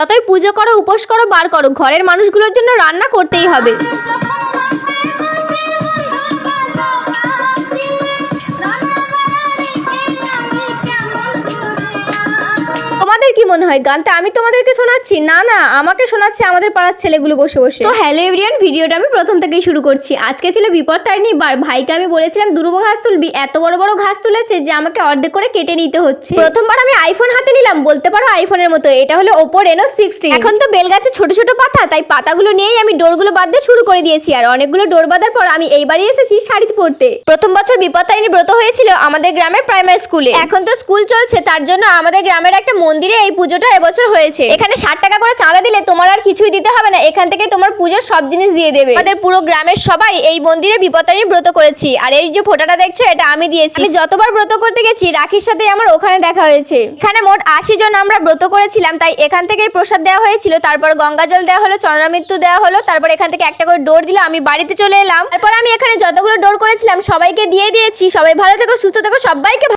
যতই পুজো করো, উপোস করো, বার করো, ঘরের মানুষগুলোর জন্য রান্না করতেই হবে। তোমাদের কি মনে হয় গানটা আমি তোমাদেরকে শোনাচ্ছি? না না, আমাকে শোনাচ্ছে আমাদের পাড়ার ছেলেগুলো বসে বসে। তো হ্যালো এভরিওয়ান, ভিডিওটা আমি প্রথম থেকেই শুরু করছি। আজকে ছিল বিপত্তারিণী বার। ভাইকে আমি বলেছিলাম দুর্ব ঘাস তুলবি, এত বড় বড় ঘাস তুলেছে যে আমাকে অর্ধেক করে কেটে নিতে হচ্ছে। প্রথমবার আমি আইফোন হাতে নিলাম, বলতে পারো আইফোনের মতো। এটা হলো ওপো রেনো 16। এখন তো বেল গাছে ছোট ছোট পাতা, তাই পাতাগুলো নিয়েই আমি ডোরগুলো বাঁধতে শুরু করে দিয়েছি। আর অনেকগুলো ডোর বাঁধার পর আমি এইবারই এসেছি শাড়ি পরতে। প্রথম বছর বিপত্তারিণী ব্রত হয়েছিল আমাদের গ্রামের প্রাইমারি স্কুলে। এখন তো স্কুল চলছে, তার জন্য আমাদের গ্রামের একটা মন্দিরে এই পুজোটা এবছর হয়েছে। এখানে 60 টাকা করে চাঁদা দিলে তোমার আর কিছুই দিতে হবে না, এখান থেকে তোমার পুজোর সব জিনিস দিয়ে দেবে। আমাদের পুরো গ্রামের সবাই এই মন্দিরে বিপত্তারিণী ব্রত করেছি। আর এই যে ফোঁটাটা দেখছো, এটা আমি দিয়েছি। আমি যতবার ব্রত করতে গেছি রাখির সাথে আমার ওখানে দেখা হয়েছে। এখানে মোট 80 জন আমরা ব্রত করেছিলাম, তাই এখান থেকেই প্রসাদ দেওয়া হয়েছিল। তারপর গঙ্গা জল দেওয়া হলো, চন্দ্রামৃত্যু দেওয়া হলো। তারপর এখান থেকে একটা করে ডোর দিল, আমি বাড়িতে চলে এলাম। তারপর আমি এখানে যতগুলো ডোর করেছিলাম সবাইকে দিয়ে দিয়েছি। সবাই ভালো থেকো, সুস্থ থেকো, সবাইকে